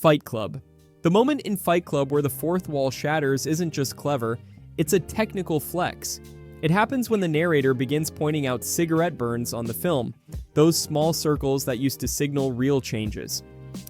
Fight Club. The moment in Fight Club where the fourth wall shatters isn't just clever, it's a technical flex. It happens when the narrator begins pointing out cigarette burns on the film, those small circles that used to signal real changes.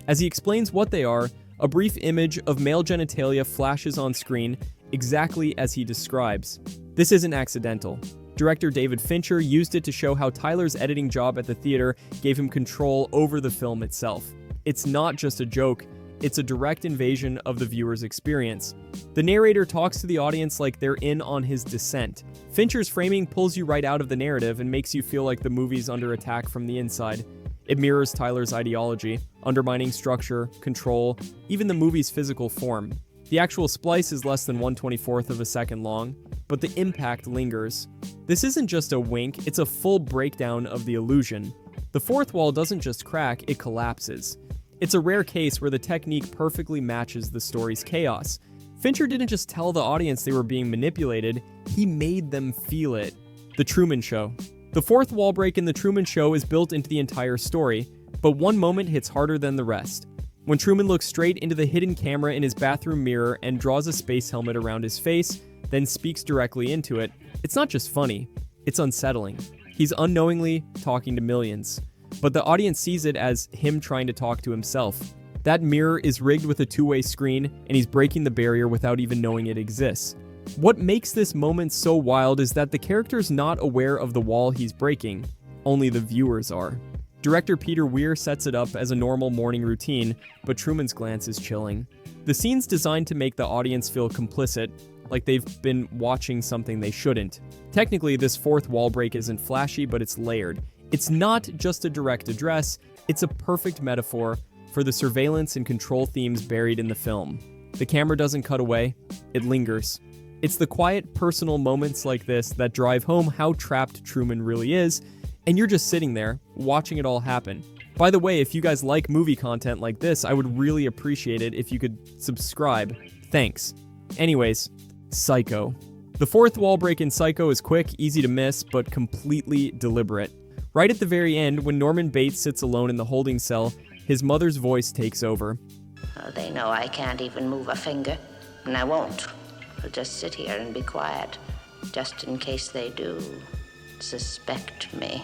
As he explains what they are, a brief image of male genitalia flashes on screen exactly as he describes. This isn't accidental. Director David Fincher used it to show how Tyler's editing job at the theater gave him control over the film itself. It's not just a joke, it's a direct invasion of the viewer's experience. The narrator talks to the audience like they're in on his descent. Fincher's framing pulls you right out of the narrative and makes you feel like the movie's under attack from the inside. It mirrors Tyler's ideology, undermining structure, control, even the movie's physical form. The actual splice is less than 1/24th of a second long, but the impact lingers. This isn't just a wink, it's a full breakdown of the illusion. The fourth wall doesn't just crack, it collapses. It's a rare case where the technique perfectly matches the story's chaos. Fincher didn't just tell the audience they were being manipulated, he made them feel it. The Truman Show. The fourth wall break in The Truman Show is built into the entire story, but one moment hits harder than the rest. When Truman looks straight into the hidden camera in his bathroom mirror and draws a space helmet around his face, then speaks directly into it, it's not just funny, it's unsettling. He's unknowingly talking to millions, but the audience sees it as him trying to talk to himself. That mirror is rigged with a two-way screen, and he's breaking the barrier without even knowing it exists. What makes this moment so wild is that the character's not aware of the wall he's breaking, only the viewers are. Director Peter Weir sets it up as a normal morning routine, but Truman's glance is chilling. The scene's designed to make the audience feel complicit, like they've been watching something they shouldn't. Technically, this fourth wall break isn't flashy, but it's layered. It's not just a direct address, it's a perfect metaphor for the surveillance and control themes buried in the film. The camera doesn't cut away, it lingers. It's the quiet, personal moments like this that drive home how trapped Truman really is, and you're just sitting there, watching it all happen. By the way, if you guys like movie content like this, I would really appreciate it if you could subscribe. Thanks. Anyways, Psycho. The fourth wall break in Psycho is quick, easy to miss, but completely deliberate. Right at the very end, when Norman Bates sits alone in the holding cell, his mother's voice takes over. Oh, they know I can't even move a finger, and I won't. I'll just sit here and be quiet, just in case they do suspect me.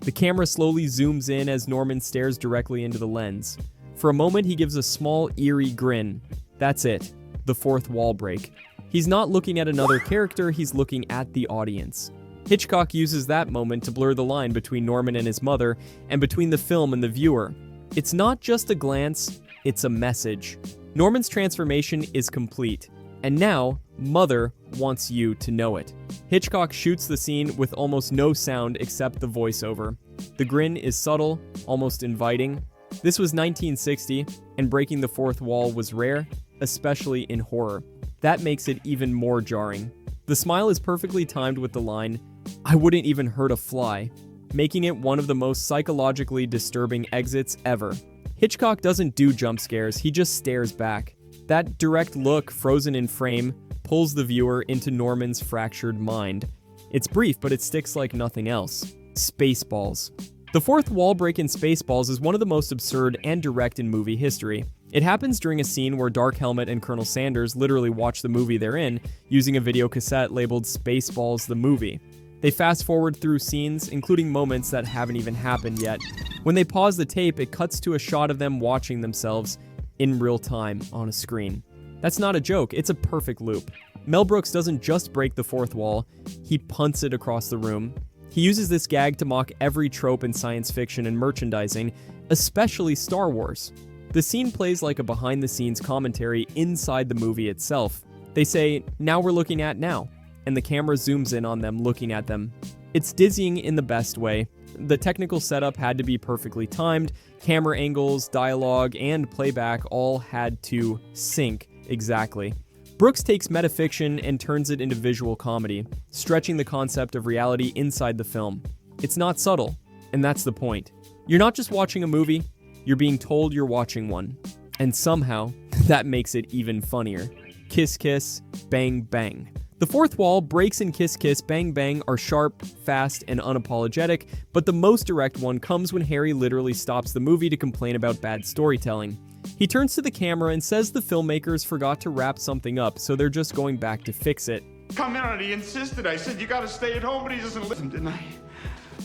The camera slowly zooms in as Norman stares directly into the lens. For a moment, he gives a small, eerie grin. That's it. The fourth wall break. He's not looking at another character, he's looking at the audience. Hitchcock uses that moment to blur the line between Norman and his mother, and between the film and the viewer. It's not just a glance, it's a message. Norman's transformation is complete, and now, Mother wants you to know it. Hitchcock shoots the scene with almost no sound except the voiceover. The grin is subtle, almost inviting. This was 1960, and breaking the fourth wall was rare, especially in horror. That makes it even more jarring. The smile is perfectly timed with the line, "I wouldn't even hurt a fly," making it one of the most psychologically disturbing exits ever. Hitchcock doesn't do jump scares, he just stares back. That direct look, frozen in frame, pulls the viewer into Norman's fractured mind. It's brief, but it sticks like nothing else. Spaceballs. The fourth wall break in Spaceballs is one of the most absurd and direct in movie history. It happens during a scene where Dark Helmet and Colonel Sanders literally watch the movie they're in, using a video cassette labeled Spaceballs the Movie. They fast forward through scenes, including moments that haven't even happened yet. When they pause the tape, it cuts to a shot of them watching themselves in real time on a screen. That's not a joke, it's a perfect loop. Mel Brooks doesn't just break the fourth wall, he punts it across the room. He uses this gag to mock every trope in science fiction and merchandising, especially Star Wars. The scene plays like a behind-the-scenes commentary inside the movie itself. They say, "Now we're looking at now," and the camera zooms in on them looking at them. It's dizzying in the best way. The technical setup had to be perfectly timed, camera angles, dialogue, and playback all had to sync exactly. Brooks takes metafiction and turns it into visual comedy, stretching the concept of reality inside the film. It's not subtle, and that's the point. You're not just watching a movie, you're being told you're watching one. And somehow, that makes it even funnier. Kiss Kiss, Bang Bang. The fourth wall breaks in Kiss Kiss, Bang Bang are sharp, fast, and unapologetic, but the most direct one comes when Harry literally stops the movie to complain about bad storytelling. He turns to the camera and says the filmmakers forgot to wrap something up, so they're just going back to fix it. Come in on it, he insisted. I said, you gotta stay at home, but he doesn't listen, didn't I?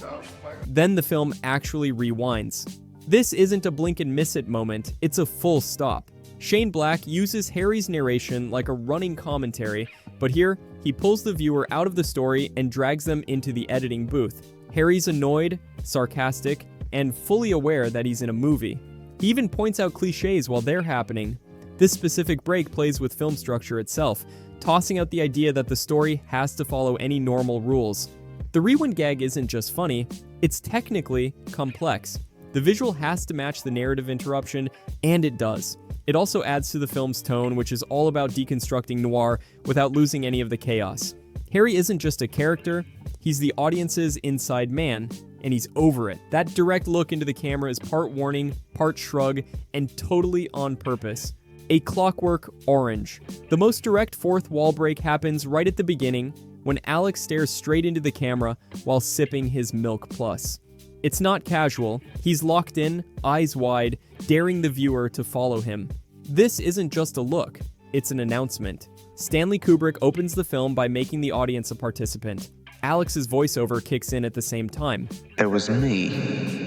Oh, Then the film actually rewinds. This isn't a blink and miss it moment, it's a full stop. Shane Black uses Harry's narration like a running commentary, but here, he pulls the viewer out of the story and drags them into the editing booth. Harry's annoyed, sarcastic, and fully aware that he's in a movie. He even points out cliches while they're happening. This specific break plays with film structure itself, tossing out the idea that the story has to follow any normal rules. The rewind gag isn't just funny, it's technically complex. The visual has to match the narrative interruption, and it does. It also adds to the film's tone, which is all about deconstructing noir without losing any of the chaos. Harry isn't just a character, he's the audience's inside man, and he's over it. That direct look into the camera is part warning, part shrug, and totally on purpose. A Clockwork Orange. The most direct fourth wall break happens right at the beginning, when Alex stares straight into the camera while sipping his Milk Plus. It's not casual, he's locked in, eyes wide, daring the viewer to follow him. This isn't just a look, it's an announcement. Stanley Kubrick opens the film by making the audience a participant. Alex's voiceover kicks in at the same time. It was me,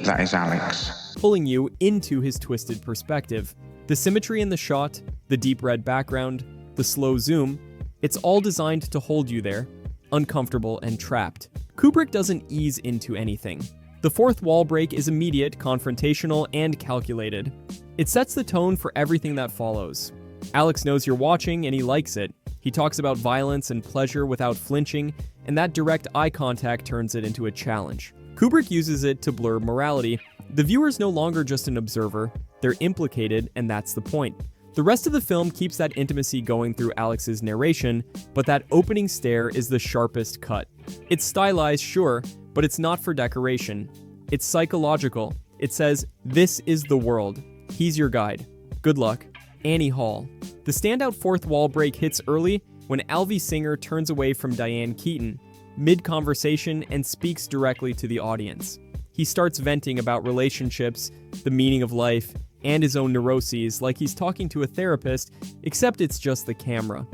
that is Alex. Pulling you into his twisted perspective. The symmetry in the shot, the deep red background, the slow zoom, it's all designed to hold you there, uncomfortable and trapped. Kubrick doesn't ease into anything. The fourth wall break is immediate, confrontational, and calculated. It sets the tone for everything that follows. Alex knows you're watching and he likes it. He talks about violence and pleasure without flinching, and that direct eye contact turns it into a challenge. Kubrick uses it to blur morality. The viewer's no longer just an observer, they're implicated, and that's the point. The rest of the film keeps that intimacy going through Alex's narration, but that opening stare is the sharpest cut. It's stylized, sure, but it's not for decoration. It's psychological. It says, this is the world. He's your guide. Good luck. Annie Hall. The standout fourth wall break hits early when Alfie Singer turns away from Diane Keaton, mid-conversation, and speaks directly to the audience. He starts venting about relationships, the meaning of life, and his own neuroses like he's talking to a therapist, except it's just the camera.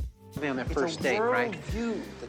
On their first date, right?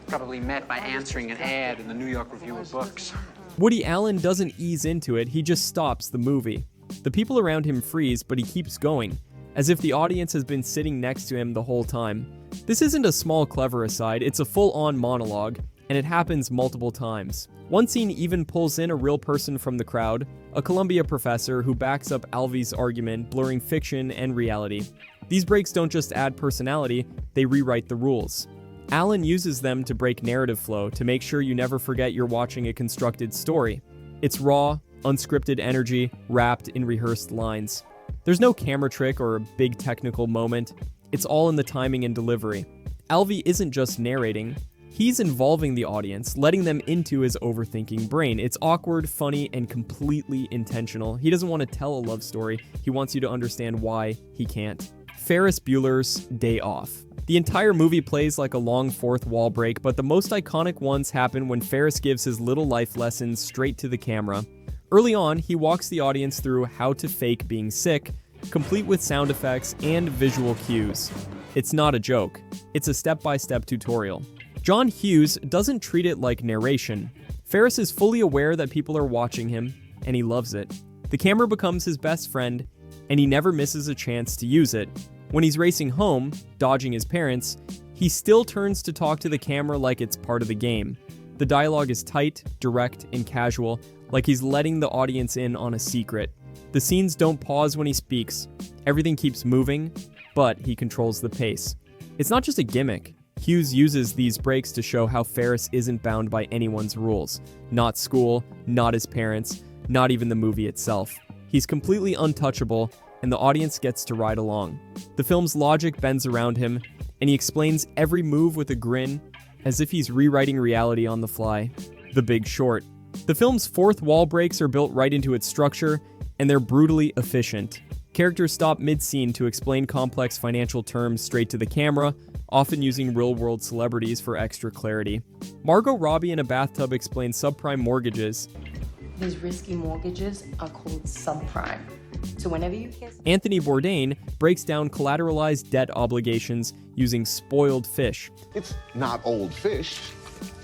Probably met by answering an ad in the New York Review of Books. Woody Allen doesn't ease into it, he just stops the movie. The people around him freeze, but he keeps going, as if the audience has been sitting next to him the whole time. This isn't a small clever aside, it's a full-on monologue, and it happens multiple times. One scene even pulls in a real person from the crowd, a Columbia professor who backs up Alfie's argument, blurring fiction and reality. These breaks don't just add personality, they rewrite the rules. Allen uses them to break narrative flow, to make sure you never forget you're watching a constructed story. It's raw, unscripted energy, wrapped in rehearsed lines. There's no camera trick or a big technical moment, it's all in the timing and delivery. Alfie isn't just narrating, he's involving the audience, letting them into his overthinking brain. It's awkward, funny, and completely intentional. He doesn't want to tell a love story, he wants you to understand why he can't. Ferris Bueller's Day Off. The entire movie plays like a long fourth wall break, but the most iconic ones happen when Ferris gives his little life lessons straight to the camera. Early on, he walks the audience through how to fake being sick, complete with sound effects and visual cues. It's not a joke, it's a step-by-step tutorial. John Hughes doesn't treat it like narration. Ferris is fully aware that people are watching him, and he loves it. The camera becomes his best friend, and he never misses a chance to use it. When he's racing home, dodging his parents, he still turns to talk to the camera like it's part of the game. The dialogue is tight, direct, and casual, like he's letting the audience in on a secret. The scenes don't pause when he speaks. Everything keeps moving, but he controls the pace. It's not just a gimmick. Hughes uses these breaks to show how Ferris isn't bound by anyone's rules. Not school, not his parents, not even the movie itself. He's completely untouchable, and the audience gets to ride along. The film's logic bends around him, and he explains every move with a grin, as if he's rewriting reality on the fly. The Big Short. The film's fourth wall breaks are built right into its structure, and they're brutally efficient. Characters stop mid-scene to explain complex financial terms straight to the camera, often using real-world celebrities for extra clarity. Margot Robbie in a bathtub explains subprime mortgages. These risky mortgages are called subprime. So whenever you kiss... Anthony Bourdain breaks down collateralized debt obligations using spoiled fish. It's not old fish.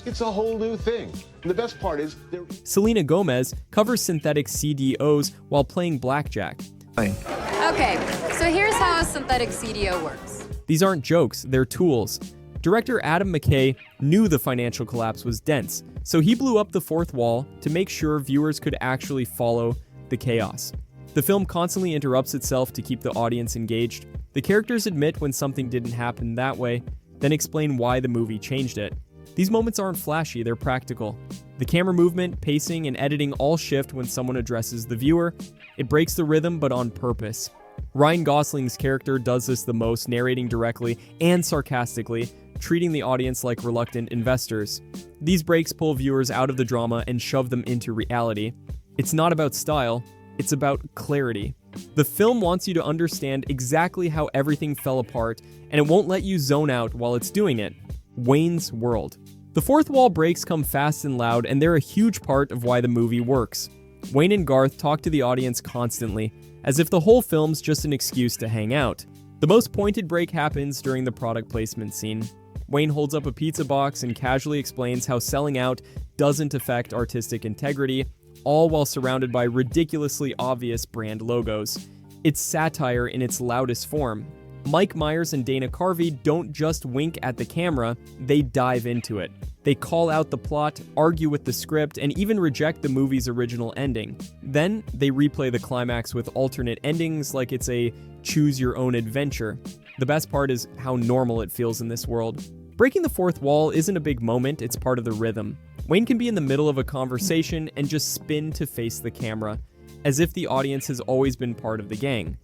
It's a whole new thing. And the best part is... Selena Gomez covers synthetic CDOs while playing blackjack. Okay, so here's how a synthetic CDO works. These aren't jokes, they're tools. Director Adam McKay knew the financial collapse was dense, so he blew up the fourth wall to make sure viewers could actually follow the chaos. The film constantly interrupts itself to keep the audience engaged. The characters admit when something didn't happen that way, then explain why the movie changed it. These moments aren't flashy, they're practical. The camera movement, pacing, and editing all shift when someone addresses the viewer. It breaks the rhythm, but on purpose. Ryan Gosling's character does this the most, narrating directly and sarcastically, treating the audience like reluctant investors. These breaks pull viewers out of the drama and shove them into reality. It's not about style, it's about clarity. The film wants you to understand exactly how everything fell apart, and it won't let you zone out while it's doing it. Wayne's World. The fourth wall breaks come fast and loud, and they're a huge part of why the movie works. Wayne and Garth talk to the audience constantly, as if the whole film's just an excuse to hang out. The most pointed break happens during the product placement scene. Wayne holds up a pizza box and casually explains how selling out doesn't affect artistic integrity, all while surrounded by ridiculously obvious brand logos. It's satire in its loudest form. Mike Myers and Dana Carvey don't just wink at the camera, they dive into it. They call out the plot, argue with the script, and even reject the movie's original ending. Then, they replay the climax with alternate endings like it's a choose-your-own-adventure. The best part is how normal it feels in this world. Breaking the fourth wall isn't a big moment, it's part of the rhythm. Wayne can be in the middle of a conversation and just spin to face the camera, as if the audience has always been part of the gang.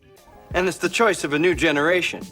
And it's the choice of a new generation.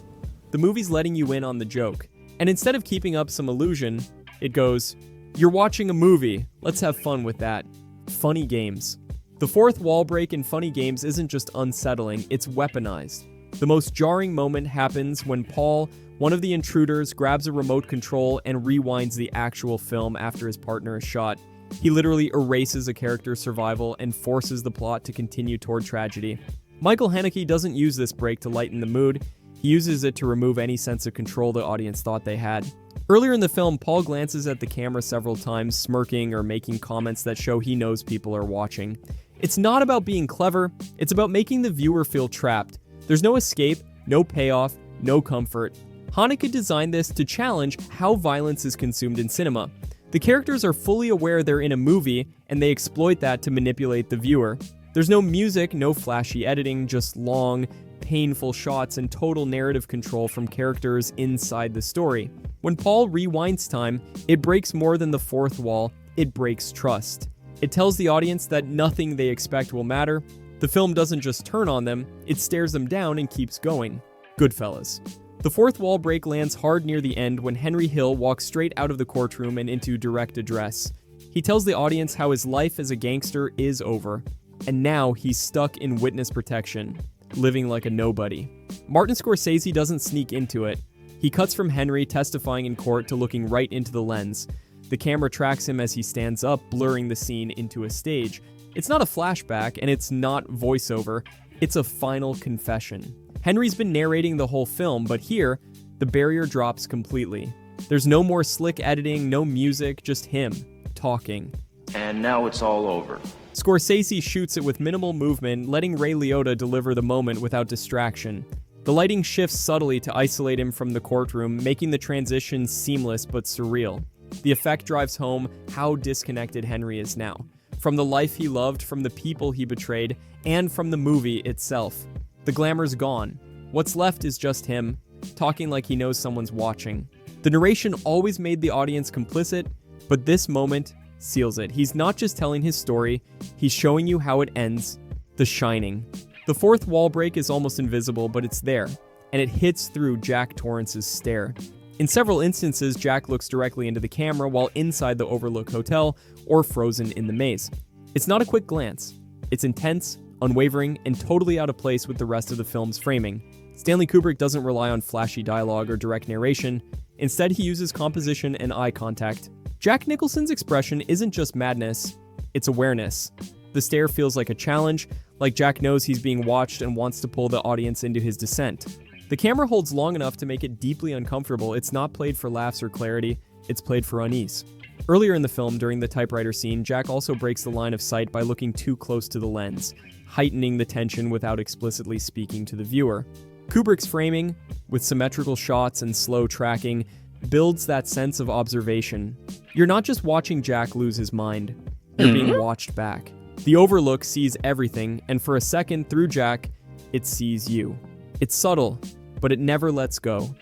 The movie's letting you in on the joke, and instead of keeping up some illusion, it goes, "You're watching a movie, let's have fun with that." Funny games. The fourth wall break in Funny Games isn't just unsettling, it's weaponized. The most jarring moment happens when Paul, one of the intruders, grabs a remote control and rewinds the actual film after his partner is shot. He literally erases a character's survival and forces the plot to continue toward tragedy. Michael Haneke doesn't use this break to lighten the mood, he uses it to remove any sense of control the audience thought they had. Earlier in the film, Paul glances at the camera several times, smirking or making comments that show he knows people are watching. It's not about being clever, it's about making the viewer feel trapped. There's no escape, no payoff, no comfort. Haneke designed this to challenge how violence is consumed in cinema. The characters are fully aware they're in a movie, and they exploit that to manipulate the viewer. There's no music, no flashy editing, just long, painful shots and total narrative control from characters inside the story. When Paul rewinds time, it breaks more than the fourth wall, it breaks trust. It tells the audience that nothing they expect will matter. The film doesn't just turn on them, it stares them down and keeps going. Goodfellas. The fourth wall break lands hard near the end when Henry Hill walks straight out of the courtroom and into direct address. He tells the audience how his life as a gangster is over, and now he's stuck in witness protection, living like a nobody. Martin Scorsese doesn't sneak into it. He cuts from Henry testifying in court to looking right into the lens. The camera tracks him as he stands up, blurring the scene into a stage. It's not a flashback, and it's not voiceover. It's a final confession. Henry's been narrating the whole film, but here, the barrier drops completely. There's no more slick editing, no music, just him, talking. And now it's all over. Scorsese shoots it with minimal movement, letting Ray Liotta deliver the moment without distraction. The lighting shifts subtly to isolate him from the courtroom, making the transition seamless but surreal. The effect drives home how disconnected Henry is now. From the life he loved, from the people he betrayed, and from the movie itself. The glamour's gone. What's left is just him, talking like he knows someone's watching. The narration always made the audience complicit, but this moment seals it. He's not just telling his story, he's showing you how it ends. The Shining. The fourth wall break is almost invisible, but it's there, and it hits through Jack Torrance's stare. In several instances, Jack looks directly into the camera while inside the Overlook Hotel or frozen in the maze. It's not a quick glance. It's intense, unwavering, and totally out of place with the rest of the film's framing. Stanley Kubrick doesn't rely on flashy dialogue or direct narration. Instead, he uses composition and eye contact. Jack Nicholson's expression isn't just madness, it's awareness. The stare feels like a challenge, like Jack knows he's being watched and wants to pull the audience into his descent. The camera holds long enough to make it deeply uncomfortable. It's not played for laughs or clarity, it's played for unease. Earlier in the film, during the typewriter scene, Jack also breaks the line of sight by looking too close to the lens, heightening the tension without explicitly speaking to the viewer. Kubrick's framing, with symmetrical shots and slow tracking, builds that sense of observation. You're not just watching Jack lose his mind, you're being watched back. The overlook sees everything, and for a second, through Jack, it sees you. It's subtle, but it never lets go.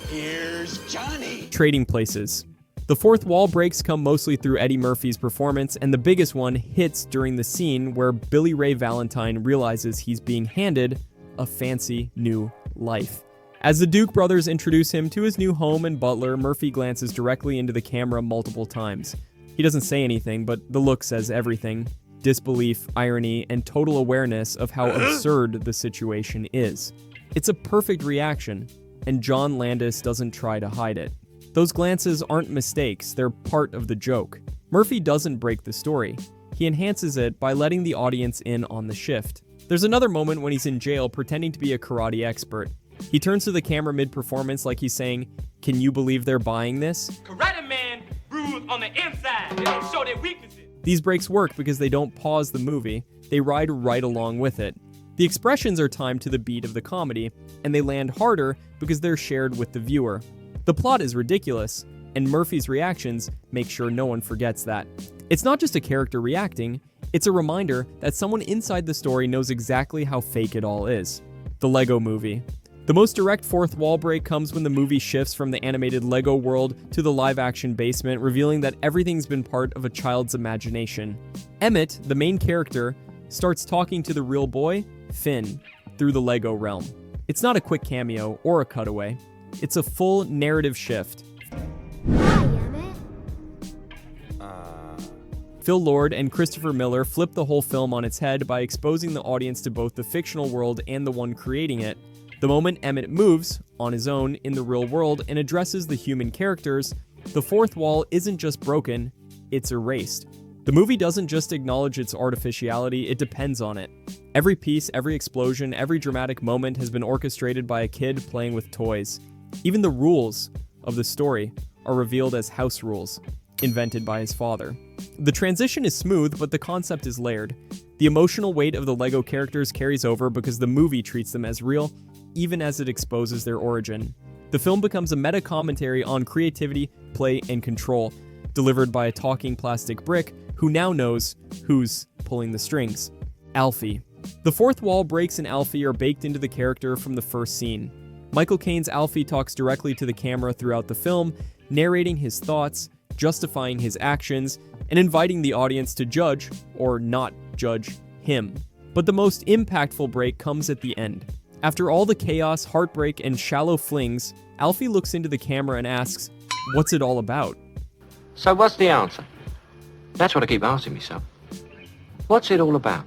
Here's Johnny. Trading places. The fourth wall breaks come mostly through Eddie Murphy's performance, and the biggest one hits during the scene where Billy Ray Valentine realizes he's being handed a fancy new life. As the Duke brothers introduce him to his new home and butler, Murphy glances directly into the camera multiple times. He doesn't say anything, but the look says everything. Disbelief, irony, and total awareness of how absurd the situation is. It's a perfect reaction, and John Landis doesn't try to hide it. Those glances aren't mistakes, they're part of the joke. Murphy doesn't break the story. He enhances it by letting the audience in on the shift. There's another moment when he's in jail pretending to be a karate expert. He turns to the camera mid-performance like he's saying, "Can you believe they're buying this?" Karate man bruised on the inside. They don't show their weaknesses. These breaks work because they don't pause the movie, they ride right along with it. The expressions are timed to the beat of the comedy, and they land harder because they're shared with the viewer. The plot is ridiculous, and Murphy's reactions make sure no one forgets that. It's not just a character reacting, it's a reminder that someone inside the story knows exactly how fake it all is. The Lego Movie. The most direct fourth wall break comes when the movie shifts from the animated Lego world to the live-action basement, revealing that everything's been part of a child's imagination. Emmett, the main character, starts talking to the real boy, Finn, through the Lego realm. It's not a quick cameo or a cutaway. It's a full narrative shift. Hi, Emmett. Phil Lord and Christopher Miller flip the whole film on its head by exposing the audience to both the fictional world and the one creating it. The moment Emmett moves, on his own, in the real world and addresses the human characters, the fourth wall isn't just broken, it's erased. The movie doesn't just acknowledge its artificiality, it depends on it. Every piece, every explosion, every dramatic moment has been orchestrated by a kid playing with toys. Even the rules of the story are revealed as house rules, invented by his father. The transition is smooth, but the concept is layered. The emotional weight of the Lego characters carries over because the movie treats them as real, even as it exposes their origin. The film becomes a meta-commentary on creativity, play, and control, delivered by a talking plastic brick who now knows who's pulling the strings. Alfie. The fourth wall breaks in Alfie are baked into the character from the first scene. Michael Caine's Alfie talks directly to the camera throughout the film, narrating his thoughts, justifying his actions, and inviting the audience to judge, or not judge, him. But the most impactful break comes at the end. After all the chaos, heartbreak, and shallow flings, Alfie looks into the camera and asks, "What's it all about?" So what's the answer? That's what I keep asking myself. What's it all about?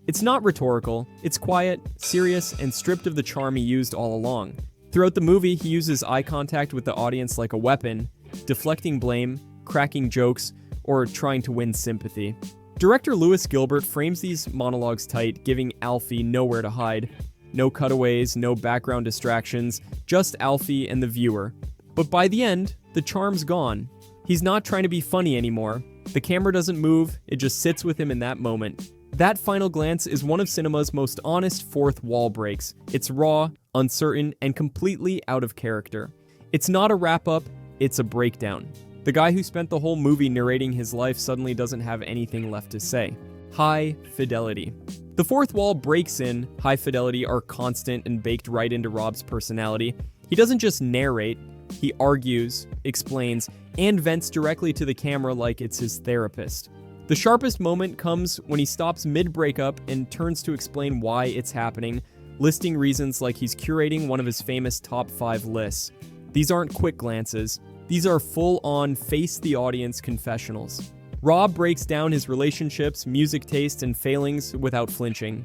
It's not rhetorical, it's quiet, serious, and stripped of the charm he used all along. Throughout the movie, he uses eye contact with the audience like a weapon, deflecting blame, cracking jokes, or trying to win sympathy. Director Lewis Gilbert frames these monologues tight, giving Alfie nowhere to hide. No cutaways, no background distractions, just Alfie and the viewer. But by the end, the charm's gone. He's not trying to be funny anymore. The camera doesn't move, it just sits with him in that moment. That final glance is one of cinema's most honest fourth wall breaks. It's raw, uncertain, and completely out of character. It's not a wrap-up, it's a breakdown. The guy who spent the whole movie narrating his life suddenly doesn't have anything left to say. Highfidelity. The fourth wall breaks in Highfidelity are constant and baked right into Rob's personality. He doesn't just narrate, he argues, explains, and vents directly to the camera like it's his therapist. The sharpest moment comes when he stops mid-breakup and turns to explain why it's happening, listing reasons like he's curating one of his famous top 5 lists. These aren't quick glances, these are full-on face-the-audience confessionals. Rob breaks down his relationships, music taste, and failings without flinching.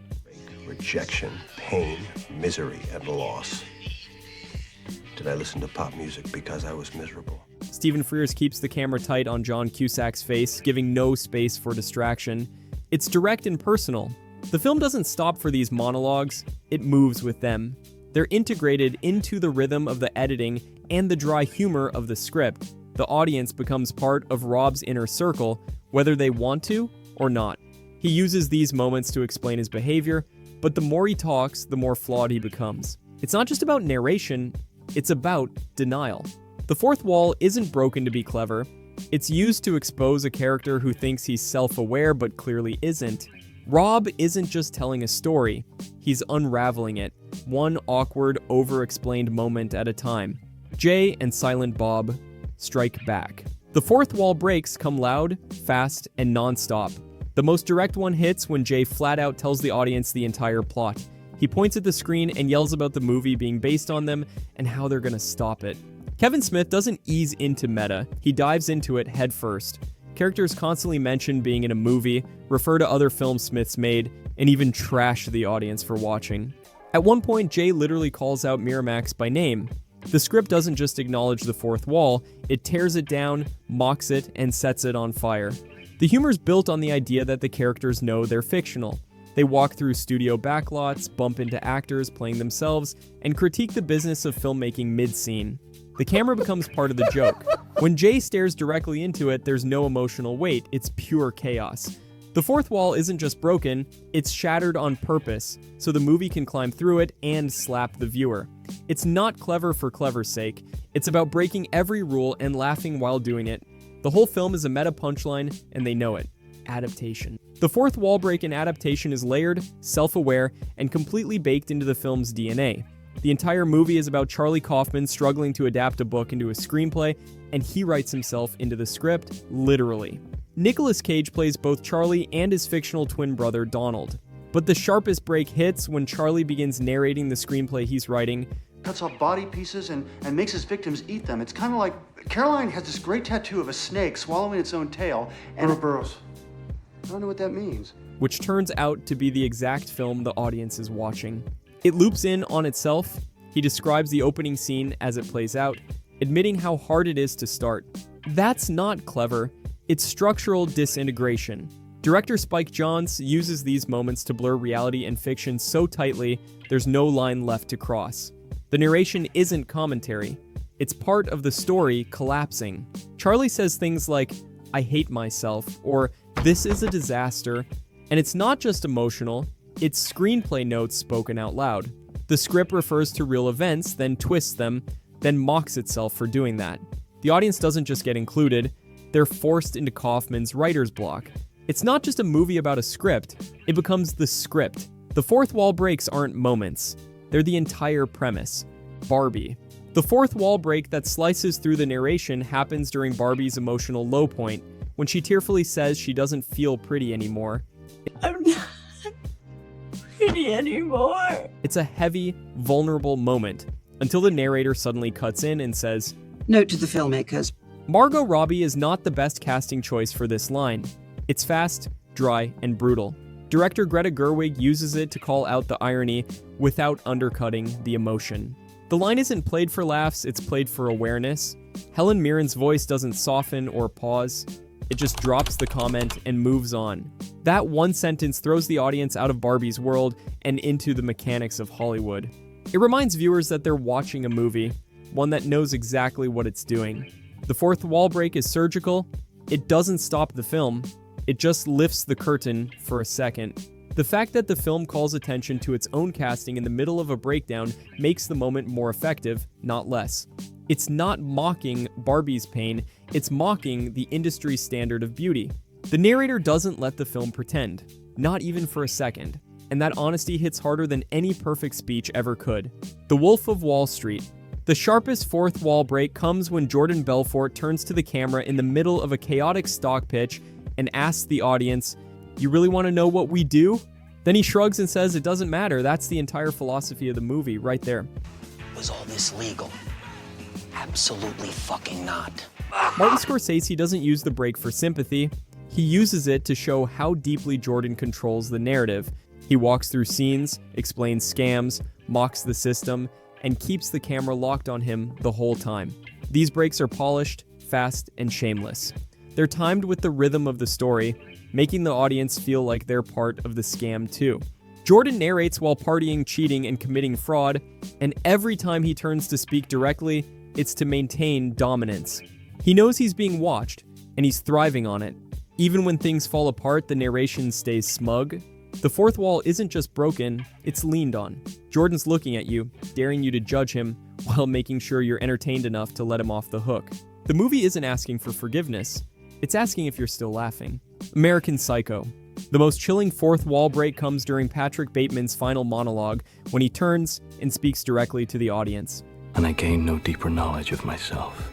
Rejection, pain, misery, and loss. Did I listen to pop music because I was miserable? Stephen Frears keeps the camera tight on John Cusack's face, giving no space for distraction. It's direct and personal. The film doesn't stop for these monologues, it moves with them. They're integrated into the rhythm of the editing and the dry humor of the script. The audience becomes part of Rob's inner circle, whether they want to or not. He uses these moments to explain his behavior, but the more he talks, the more flawed he becomes. It's not just about narration, it's about denial. The fourth wall isn't broken to be clever. It's used to expose a character who thinks he's self-aware but clearly isn't. Rob isn't just telling a story, he's unraveling it, one awkward, over-explained moment at a time. Jay and Silent Bob strike back. The fourth wall breaks come loud, fast, and non-stop. The most direct one hits when Jay flat out tells the audience the entire plot. He points at the screen and yells about the movie being based on them and how they're gonna stop it. Kevin Smith doesn't ease into meta, he dives into it head first. Characters constantly mention being in a movie, refer to other films Smith's made, and even trash the audience for watching. At one point, Jay literally calls out Miramax by name. The script doesn't just acknowledge the fourth wall, it tears it down, mocks it, and sets it on fire. The humor's built on the idea that the characters know they're fictional. They walk through studio backlots, bump into actors playing themselves, and critique the business of filmmaking mid-scene. The camera becomes part of the joke. When Jay stares directly into it, there's no emotional weight, it's pure chaos. The fourth wall isn't just broken, it's shattered on purpose, so the movie can climb through it and slap the viewer. It's not clever for clever's sake, it's about breaking every rule and laughing while doing it. The whole film is a meta punchline, and they know it. Adaptation. The fourth wall break in Adaptation is layered, self-aware, and completely baked into the film's DNA. The entire movie is about Charlie Kaufman struggling to adapt a book into a screenplay, and he writes himself into the script, literally. Nicolas Cage plays both Charlie and his fictional twin brother, Donald. But the sharpest break hits when Charlie begins narrating the screenplay he's writing. Cuts off body pieces and makes his victims eat them. It's kind of like Caroline has this great tattoo of a snake swallowing its own tail, and burrows. I don't know what that means. Which turns out to be the exact film the audience is watching. It loops in on itself. He describes the opening scene as it plays out, admitting how hard it is to start. That's not clever, it's structural disintegration. Director Spike Jonze uses these moments to blur reality and fiction so tightly, there's no line left to cross. The narration isn't commentary, it's part of the story collapsing. Charlie says things like, "I hate myself," or "This is a disaster," and it's not just emotional, it's screenplay notes spoken out loud. The script refers to real events, then twists them, then mocks itself for doing that. The audience doesn't just get included, they're forced into Kaufman's writer's block. It's not just a movie about a script, it becomes the script. The fourth wall breaks aren't moments, they're the entire premise. Barbie. The fourth wall break that slices through the narration happens during Barbie's emotional low point, when she tearfully says she doesn't feel pretty anymore. I'm not pretty anymore. It's a heavy, vulnerable moment, until the narrator suddenly cuts in and says, "Note to the filmmakers. Margot Robbie is not the best casting choice for this line. It's fast, dry, and brutal. Director Greta Gerwig uses it to call out the irony without undercutting the emotion. The line isn't played for laughs, it's played for awareness. Helen Mirren's voice doesn't soften or pause. It just drops the comment and moves on. That one sentence throws the audience out of Barbie's world and into the mechanics of Hollywood. It reminds viewers that they're watching a movie, one that knows exactly what it's doing. The fourth wall break is surgical. It doesn't stop the film. It just lifts the curtain for a second. The fact that the film calls attention to its own casting in the middle of a breakdown makes the moment more effective, not less. It's not mocking Barbie's pain, it's mocking the industry standard of beauty. The narrator doesn't let the film pretend, not even for a second, and that honesty hits harder than any perfect speech ever could. The Wolf of Wall Street. The sharpest fourth wall break comes when Jordan Belfort turns to the camera in the middle of a chaotic stock pitch and asks the audience, "You really want to know what we do?" Then he shrugs and says, "It doesn't matter, that's the entire philosophy of the movie right there." Was all this legal? Absolutely fucking not. Martin Scorsese doesn't use the break for sympathy. He uses it to show how deeply Jordan controls the narrative. He walks through scenes, explains scams, mocks the system, and keeps the camera locked on him the whole time. These breaks are polished, fast, and shameless. They're timed with the rhythm of the story, making the audience feel like they're part of the scam too. Jordan narrates while partying, cheating, and committing fraud, and every time he turns to speak directly, it's to maintain dominance. He knows he's being watched, and he's thriving on it. Even when things fall apart, the narration stays smug. The fourth wall isn't just broken, it's leaned on. Jordan's looking at you, daring you to judge him, while making sure you're entertained enough to let him off the hook. The movie isn't asking for forgiveness, it's asking if you're still laughing. American Psycho. The most chilling fourth wall break comes during Patrick Bateman's final monologue, when he turns and speaks directly to the audience. And I gain no deeper knowledge of myself.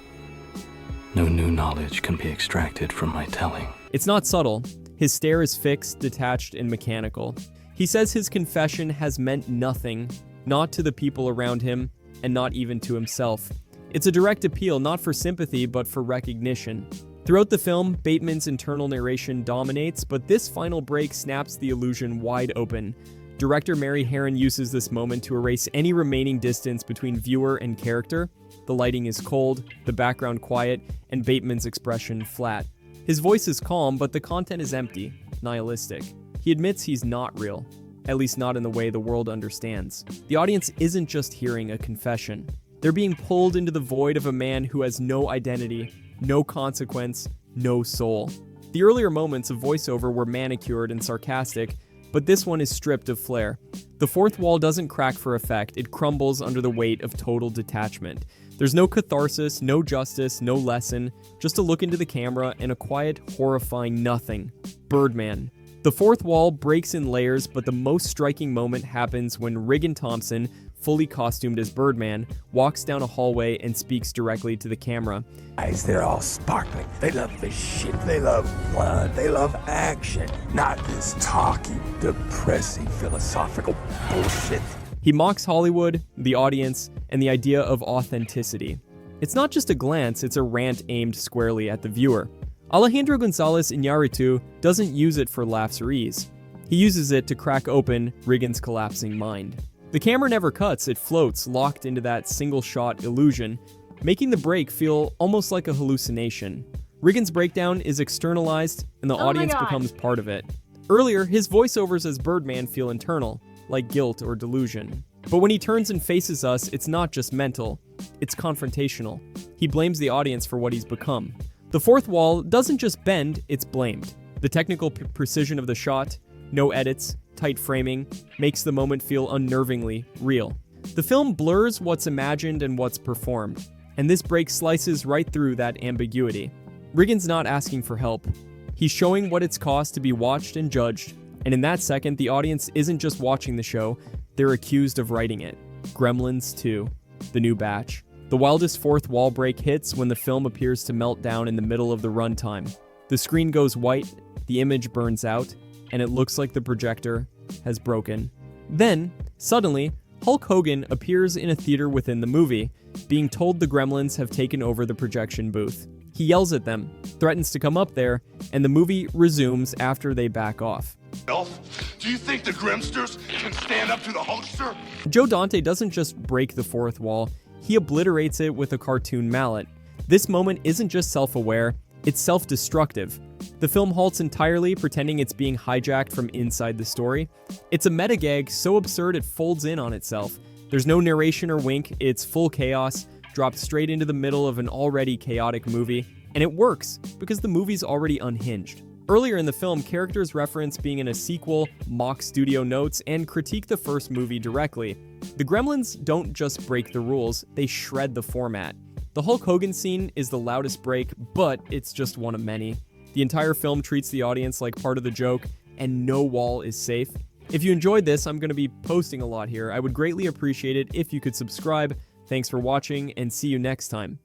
No new knowledge can be extracted from my telling. It's not subtle. His stare is fixed, detached, and mechanical. He says his confession has meant nothing, not to the people around him, and not even to himself. It's a direct appeal, not for sympathy, but for recognition. Throughout the film, Bateman's internal narration dominates, but this final break snaps the illusion wide open. Director Mary Herron uses this moment to erase any remaining distance between viewer and character. The lighting is cold, the background quiet, and Bateman's expression flat. His voice is calm, but the content is empty, nihilistic. He admits he's not real, at least not in the way the world understands. The audience isn't just hearing a confession. They're being pulled into the void of a man who has no identity, no consequence, no soul. The earlier moments of voiceover were manicured and sarcastic, but this one is stripped of flair. The fourth wall doesn't crack for effect, it crumbles under the weight of total detachment. There's no catharsis, no justice, no lesson, just a look into the camera and a quiet, horrifying nothing. Birdman. The fourth wall breaks in layers, but the most striking moment happens when Regan Thompson, fully costumed as Birdman, walks down a hallway and speaks directly to the camera. Guys, they're all sparkling. They love this shit. They love blood. They love action. Not this talky, depressing, philosophical bullshit. He mocks Hollywood, the audience, and the idea of authenticity. It's not just a glance, it's a rant aimed squarely at the viewer. Alejandro Gonzalez Iñárritu doesn't use it for laughs or ease. He uses it to crack open Regan's collapsing mind. The camera never cuts, it floats, locked into that single-shot illusion, making the break feel almost like a hallucination. Regan's breakdown is externalized, and the audience becomes part of it. Earlier, his voiceovers as Birdman feel internal, like guilt or delusion. But when he turns and faces us, it's not just mental, it's confrontational. He blames the audience for what he's become. The fourth wall doesn't just bend, it's blamed. The technical precision of the shot, no edits, tight framing, makes the moment feel unnervingly real. The film blurs what's imagined and what's performed, and this break slices right through that ambiguity. Regan's not asking for help. He's showing what it's cost to be watched and judged, and in that second, the audience isn't just watching the show, they're accused of writing it. Gremlins 2, the new batch. The wildest fourth wall break hits when the film appears to melt down in the middle of the runtime. The screen goes white, the image burns out, and it looks like the projector has broken. Then, suddenly, Hulk Hogan appears in a theater within the movie, being told the gremlins have taken over the projection booth. He yells at them, threatens to come up there, and the movie resumes after they back off. Elf, do you think the Grimsters can stand up to the Hulkster? Joe Dante doesn't just break the fourth wall, he obliterates it with a cartoon mallet. This moment isn't just self-aware, it's self-destructive. The film halts entirely, pretending it's being hijacked from inside the story. It's a meta-gag so absurd it folds in on itself. There's no narration or wink, it's full chaos, dropped straight into the middle of an already chaotic movie, and it works, because the movie's already unhinged. Earlier in the film, characters reference being in a sequel, mock studio notes, and critique the first movie directly. The Gremlins don't just break the rules, they shred the format. The Hulk Hogan scene is the loudest break, but it's just one of many. The entire film treats the audience like part of the joke, and no wall is safe. If you enjoyed this, I'm going to be posting a lot here. I would greatly appreciate it if you could subscribe. Thanks for watching, and see you next time.